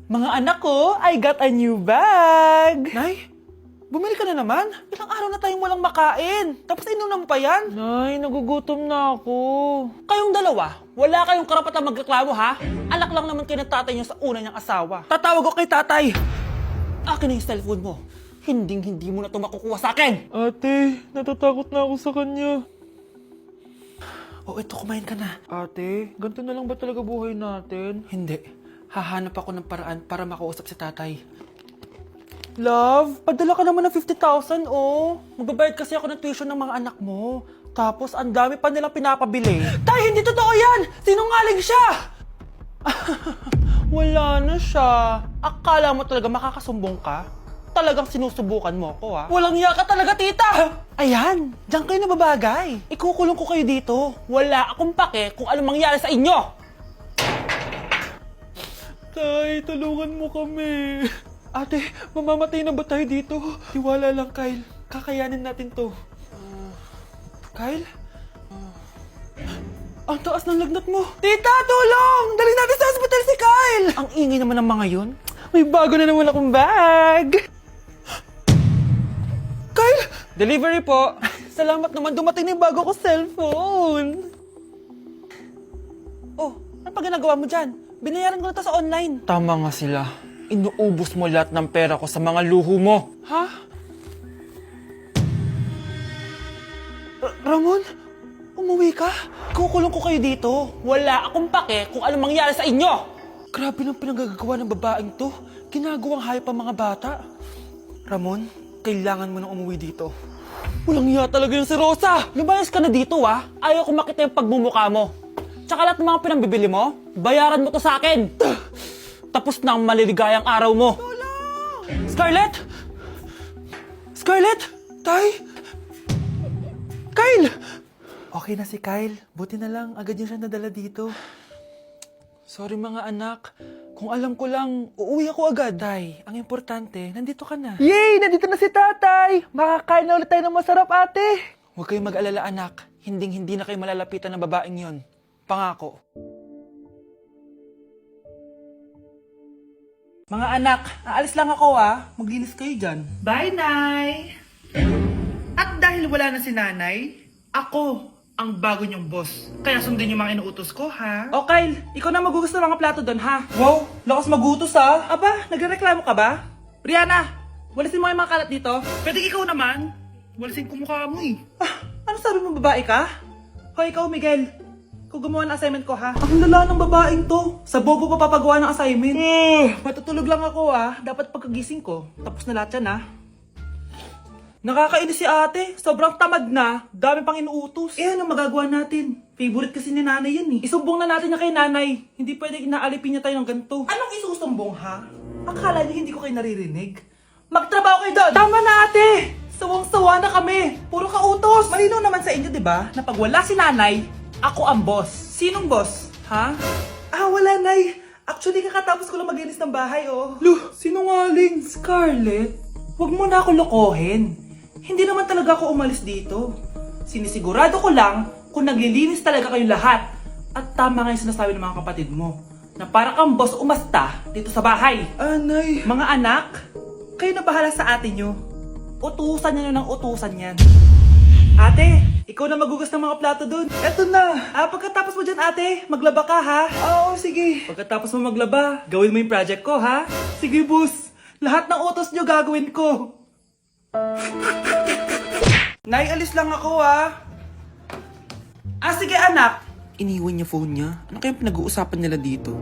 Mga anak ko, I got a new bag! Nay, bumili ka na naman? Ilang araw na tayong walang makain. Tapos inunan mo pa yan? Nay, nagugutom na ako. Kayong dalawa, wala kayong karapatan magreklamo ha? Anak lang naman kayo ng tatay niyo sa una niyang asawa. Tatawag ko kay tatay. Akin na yung cellphone mo. Hindi mo na ito makukuha sa akin. Ate, natatakot na ako sa kanya. O ito, kumain ka na. Ate, ganito na lang ba talaga buhay natin? Hindi. Hahanap ako ng paraan para makausap si tatay. Love, padala ka naman ng 50,000, oh. Magbabayad kasi ako ng tuition ng mga anak mo. Tapos, ang dami pa nilang pinapabili. Tay, hindi totoo yan! Sinungaling siya! Wala na siya. Akala mo talaga makakasumbong ka? Talagang sinusubukan mo ako, ha? Walang iya ka talaga, tita! Ayan, diyan kayo nababagay. Ikukulong ko kayo dito. Wala akong pake kung ano mangyari sa inyo. Tay, tulungan mo kami. Ate, mamamatay na ba tayo dito? Tiwala lang, Kyle. Kakayanin natin to. Kyle? Ang taas ng lagnat mo. Tita, tulong! Dali natin sa hospital si Kyle! Ang ingay naman ng mga yun. May bago na naman akong bag! Kyle! Delivery po! Salamat naman, dumating na yung bago ko cellphone. Oh, ano pa ginagawa mo dyan? Binayaran ko na to sa online. Tama nga sila. Inuubos mo lahat ng pera ko sa mga luho mo. Ha? Ramon? Umuwi ka? Kukulong ko kayo dito. Wala akong pake kung ano mangyari sa inyo. Grabe ng pinagagawa ng babaeng to. Ginagawang hayop ang mga bata. Ramon, kailangan mo nang umuwi dito. Walang iya talaga yung si Rosa. Lumayas ka na dito, ha? Ayaw ko makita yung pagmumukha mo. Tsaka lahat ng mga pinambibili mo, bayaran mo to sa akin. Tapos na ang maliligayang araw mo. Scarlett? Scarlett? Tay? Kyle! Okay na si Kyle. Buti na lang, agad niya siya nadala dito. Sorry mga anak. Kung alam ko lang, uuwi ako agad. Tay, ang importante, nandito ka na. Yay! Nandito na si tatay! Makakain na ulit tayo ng masarap, ate! Huwag kayong mag-alala anak. Hindi na kayo malalapitan ng babaeng yon. Pangako. Mga anak, aalis lang ako Maglinis kayo dyan. Bye, Nay! At dahil wala na si Nanay, ako ang bago niyong boss. Kaya sundin yung mga inuutos ko, ha? O Kyle, ikaw na magugas ng mga plato doon ha. Wow! Lakas magutos, ha? Aba, nagrereklamo ka ba? Brianna, walisin mo yung mga kalat dito. Pwede ikaw naman. Walisin ko mukha mo, eh. Ano sabi mo, babae ka? Hoy, ikaw Miguel. Ikaw gumawa ng assignment ko ha. Ang lala ng babaeng to. Sa bobo pa papagawa ng assignment. Matutulog lang ako Dapat pagkagising ko, tapos na lahat yan Nakakainis si ate. Sobrang tamad na. Dami pang inuutos. Ano magagawa natin? Favorite kasi ni nanay yan Isumbong na natin niya kay nanay. Hindi pwede inaalipin niya tayo ng ganito. Anong isusumbong ha? Akala niyo hindi ko kayo naririnig? Magtrabaho kayo doon! Tama na ate! Sawang-sawa na kami. Puro kautos. Malinaw naman sa inyo, di ba? Na pag wala si nanay, ako ang boss. Sinong boss? Ha? Wala, Nay. Actually, kakatapos ko lang maglinis ng bahay, Luh, sinungaling. Scarlett, huwag mo na ako lokohin. Hindi naman talaga ako umalis dito. Sinisigurado ko lang kung naglilinis talaga kayo lahat. At tama nga yung sinasabi ng mga kapatid mo. Na para kang boss umasta dito sa bahay. Nay. Mga anak, kayo na bahala sa ate nyo. Utusan nyo ng utusan yan. Ate, ikaw na magugas ng mga plato dun. Eto na. Pagkatapos mo dyan, ate, maglaba ka, ha? Oo, sige. Pagkatapos mo maglaba, gawin mo yung project ko, ha? Sige, boss. Lahat ng utos nyo gagawin ko. Nay, alis lang ako, Sige, anak. Iniwan niya phone niya. Ano kayang pinag-uusapan nila dito?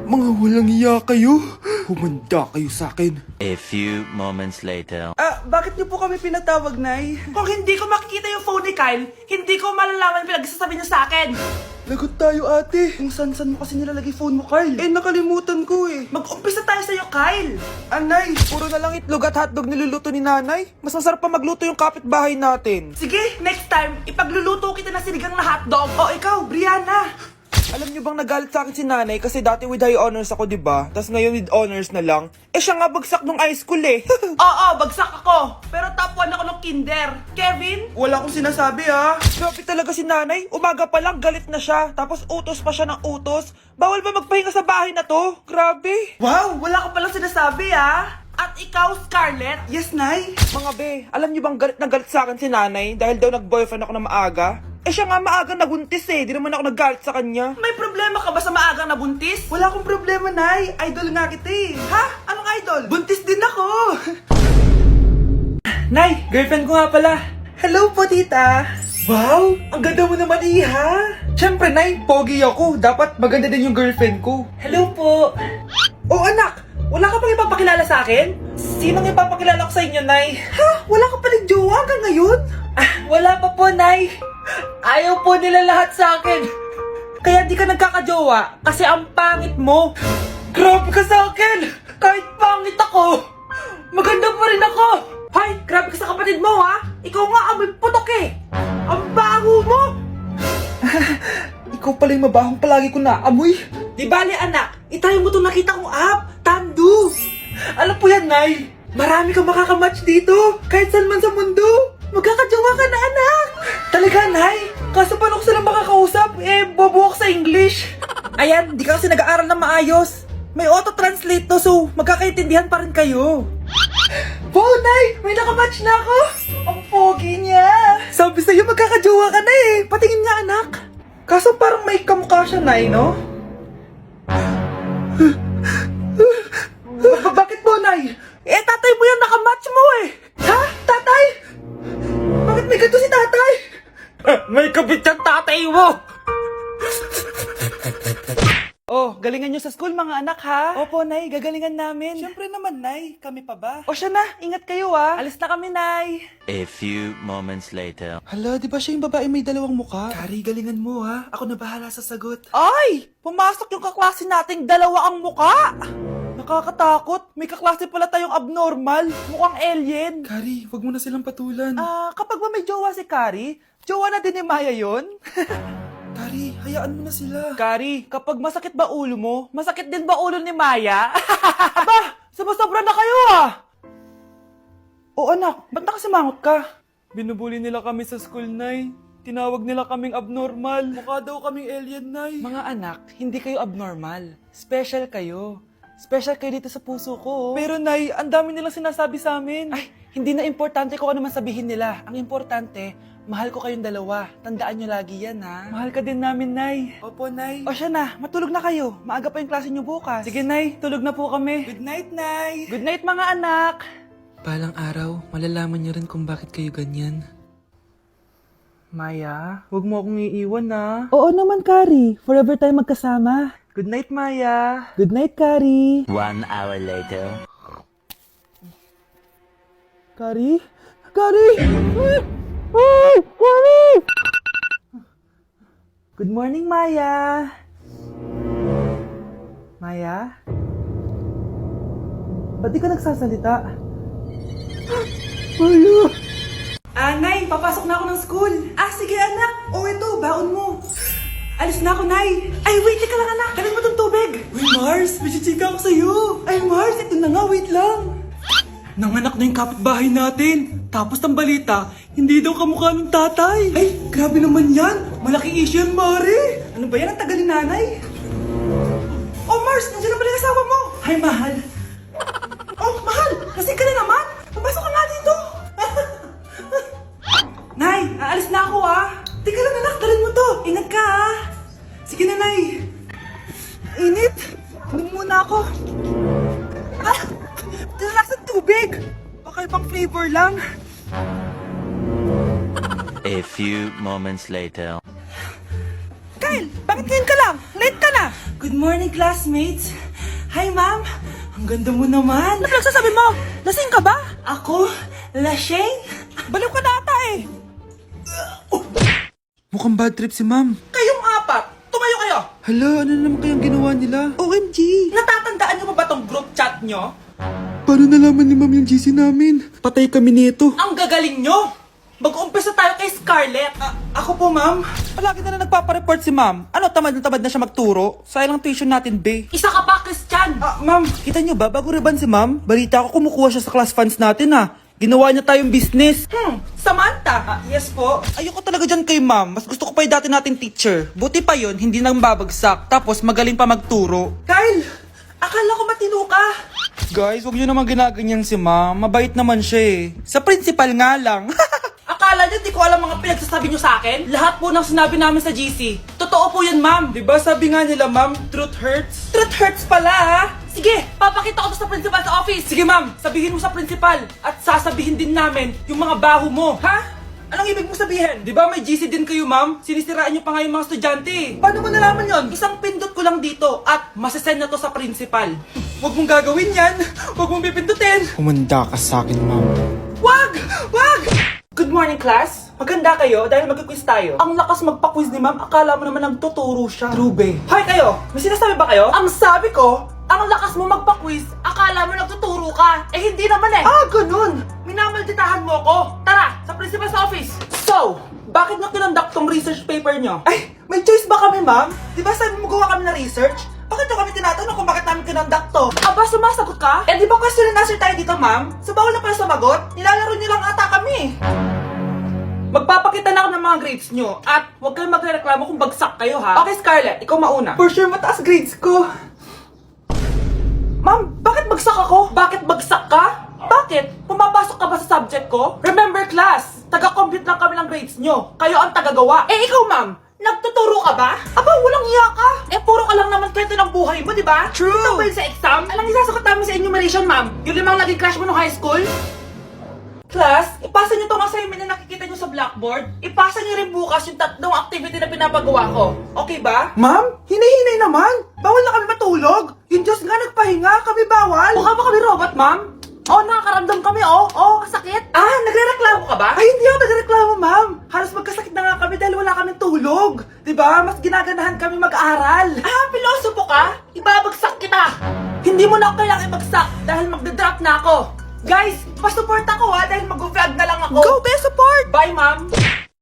Mga walang iya kayo. Humanda kayo sa akin. A few moments later. Bakit niyo po kami pinatawag, Nay? Kung hindi ko makikita yung phone ni Kyle, hindi ko malalaman pinagsasabi niya sa akin. Lagot tayo, ate. Kung san-san mo kasi nilalagay phone mo, Kyle. Nakalimutan ko eh. Mag-umpisa tayo sa'yo, Kyle. Anay, puro na lang itlog at hotdog niluluto ni nanay. Mas masarap pa magluto yung kapitbahay natin. Sige, next time, ipagluluto kita ng sinigang na hotdog. O ikaw, Brianna. Alam niyo bang nagalit sa akin si nanay kasi dati with high honors ako, di ba? Tapos ngayon with honors na lang. Eh siya nga bagsak nung high school eh. Oo, bagsak ako. Pero top 1 ako ng kinder. Kevin? Wala akong sinasabi ha. Grabe talaga si nanay. Umaga pa lang galit na siya. Tapos utos pa siya ng utos. Bawal ba magpahinga sa bahay na to? Grabe. Wow, wala ka palang sinasabi ah. At ikaw, Scarlett? Yes, nay. Mga be, alam niyo bang galit na galit sa akin si nanay dahil daw nag-boyfriend ako na maaga? Eh siya nga maaga nabuntis eh. Di naman ako nagalit sa kanya. May problema ka ba sa maagang nabuntis? Wala akong problema, nay. Idol nga kita eh. Ha? Anong idol? Buntis din ako. Nay, girlfriend ko nga pala. Hello po, tita. Wow, ang ganda mo naman, iha. Siyempre, nay, pogi ako. Dapat maganda din yung girlfriend ko. Hello po. Oh, anak, wala ka pang ipapakilala sa akin? Sinong ipapakilala ko sa inyo, nay? Ha? Wala ka palang jowa hanggang ngayon? Ah, wala pa po, nay. Ayaw po nila lahat sa akin. Kaya di ka nagkakajowa kasi ang pangit mo. Grabe ka sa akin. Kahit pangit ako, maganda pa rin ako. Hay, grabe ka sa kapatid mo ha. Ikaw nga amoy putok eh. Ang baho mo. Ikaw pala yung mabahong palagi ko na amoy. Di bali anak, itry mo itong nakita kong app, Tandu. Alam po yan, Nay. Marami kang makakamatch dito. Kahit saan man sa mundo. Magkakajowa ka na, anak. Talaga, Nay? Kaso paano ko sila makakausap? Eh, bobo ako sa English. Ayan, di ka kasi nag-aaral na maayos. May auto-translate to, so magkakaintindihan pa rin kayo. Wow, Nay! May nakamatch na ako! Ang pogi niya! Sabi sa'yo, magkakajowa ka na eh! Patingin nga, anak! Kaso parang may kamukha siya, Nay, no? Bakit mo, Nay? Eh, tatay mo yan nakamatch mo eh! Ha? Tatay? Bakit may ganito si tatay? May kabit yung tatay mo! Oh, galingan nyo sa school mga anak ha? Opo, Nay, gagalingan namin. Siyempre naman, Nay. Kami pa ba? O siya na, ingat kayo ha. Alis na kami, Nay. A few moments later. Hala, di ba siya yung babae may dalawang muka? Kari, galingan mo ha. Ako na bahala sa sagot. Ay! Pumasok yung kaklase nating dalawa ang muka! Nakakatakot. May kaklase pala tayong abnormal. Mukhang alien. Kari, wag mo na silang patulan. Kapag ba may jowa si Kari, jowa na din ni Maya yun? Kari, hayaan mo na sila. Kari, kapag masakit ba ulo mo, masakit din ba ulo ni Maya? Aba, sumasobra na kayo ah! O anak, ba't nakasimangot ka? Binubuli nila kami sa school, Nay. Tinawag nila kaming abnormal. Mukha daw kaming alien, Nay. Mga anak, hindi kayo abnormal. Special kayo. Special kayo dito sa puso ko. Pero Nay, ang dami nilang sinasabi sa amin. Ay, hindi na importante kung ano man sabihin nila. Ang importante, mahal ko kayong dalawa. Tandaan nyo lagi yan, ha? Mahal ka din namin, Nay. Opo, Nay. O siya na, matulog na kayo. Maaga pa yung klase nyo bukas. Sige, Nay. Tulog na po kami. Good night, Nay. Good night, mga anak. Balang araw, malalaman niyo rin kung bakit kayo ganyan. Maya, huwag mo akong iiwan, na. Oo naman, Kari. Forever tayo magkasama. Good night, Maya. Good night, Kari. 1 hour later. Kari? Kari! Ay, Kari! Good morning, Maya. Maya? Ba't di ka nagsasalita? Maya! Nay, papasok na ako ng school. Sige anak. O ito, baon mo. Alis na ako, Nay. Ay, wait, teka lang anak. Dalhin mo tong tubig. Uy, Mars! May chichika ako sa'yo! Ay, Mars, ito na nga, wait lang. Nanganak na yung kapitbahay natin. Tapos ng balita, hindi daw kamukha ng tatay. Ay, grabe naman yan. Malaking issue yan, Mari. Ano ba yan? Ang tagal ni nanay. Oh, Mars, nandiyan na pala yung asawa mo. Ay, mahal. Oh, mahal, lasing ka na naman. Pumasok ka nga dito. Nay, aalis na ako ah. Teka lang anak, dalhin mo to. Ingat ka ah. Sige na, Nay. Init. Inom muna ako. Tilalak sa tubig. Baka ibang flavor lang. A few moments later. Kyle, bakit ngayon ka lang? Late ka na. Good morning, classmates. Hi, ma'am. Ang ganda mo naman. Ano pinagsasabi mo? Lasing ka ba? Ako? Lasing? Baliw ka na ata eh. Mukhang bad trip si ma'am. Kayong apat, tumayo kayo. Hala, ano naman kayang ginawa nila? OMG! Natatandaan niyo pa ba tong group chat niyo? Paano nalaman ni ma'am yung GC namin? Patay kami nito. Ang gagaling niyo! Mag-umpisa tayo kay Scarlett. Ako po, ma'am. Palagi na nagpapareport si ma'am. Ano, tamad na siya magturo? Sayang tuition natin, be. Isa ka pa, Christian! Ma'am, kita niyo ba, bago riban si ma'am, balita ko kumukuha siya sa class funds natin, Ginawa niya tayong business. Samantha! Yes po. Ayoko talaga dyan kay ma'am. Mas gusto ko pa yung dati nating teacher. Buti pa yon, hindi nang babagsak. Tapos magaling pa magturo. Kyle! Akala ko matino ka. Guys, huwag niyo naman ginaganyan si ma'am. Mabait naman siya eh. Sa principal nga lang. Akala niyo di ko alam mga pinagsasabi niyo sa akin? Lahat po ng sinabi namin sa GC. Totoo po yan, ma'am. Diba sabi nga nila, ma'am, truth hurts? Truth hurts pala, Sige, papakita ko to sa principal sa office. Sige, ma'am. Sabihin mo sa principal. At sasabihin din namin yung mga baho mo. Ha? Anong ibig mo sabihin? Di ba may GC din kayo, ma'am? Sinisiraan niyo pa nga yung mga estudyante. Paano mo nalaman yon? Isang pindot ko lang dito at masasend na to sa principal. Huwag mong gagawin yan. Huwag mong pipindutin. Humanda ka sa akin, ma'am. Wag! Wag! Good morning, class. Maganda kayo dahil mag-quiz tayo. Ang lakas magpa-quiz ni ma'am, akala mo naman nagtuturo siya. Trube. Hoy kayo, may sinasabi ba kayo? Ang sabi ko, ang lakas mo magpa-quiz, akala mo nagtuturo ka. Eh hindi naman eh. Ganun. Minamalditahan mo ko. Tara, sa principal sa office. So, bakit nyo kinonduct tong research paper nyo? Ay, may choice ba kami, ma'am? Di ba sabi mo gawa kami na research? Bakit nyo kami tinatanong kung bakit namin kinonduct to? Aba, sumasagot ka? Eh di ba question and answer tayo dito, ma'am? So bawal na pala sumagot? Nilalaro nyo lang ata kami. Magpapakita na ako ng mga grades nyo at huwag kayong magreklamo kung bagsak kayo, ha? Okay, Scarlett, ikaw mauna. For sure, mataas grades ko. Ma'am, bakit bagsak ako? Bakit bagsak ka? Bakit? Pumapasok ka ba sa subject ko? Remember, class, taga-compute lang kami ng grades nyo. Kayo ang tagagawa. Eh, ikaw, ma'am, nagtuturo ka ba? Aba, walang iya ka. Eh, puro ka lang naman kwento ng buhay mo, di ba? True. Ito ba yun sa exam? Alang isasagot namin sa enumeration, ma'am. Yung 5 naging crush mo nung high school? Class, ipasa nyo tong assignment na nakikita nyo sa blackboard. Ipasa nyo rin bukas yung 3 activity na pinapagawa ko. Okay ba? Ma'am, hinay-hinay naman. Bawal na kami matulog. Yung Diyos nga nagpahinga, kami bawal. Mukha ba kami robot, ma'am? Nakakaramdam kami, sakit. Nagre-reklamo ka ba? Ay, hindi ako nagre-reklamo, ma'am. Halos magkasakit na nga kami dahil wala kami tulog. Diba? Mas ginaganahan kami mag-aral. Pilosopo ka? Ibabagsak kita. Hindi mo na ako kailangang ibagsak dahil magdadrop na ako. Guys, pa-support ako dahil mag-vlog na lang ako. Go, be support! Bye, ma'am!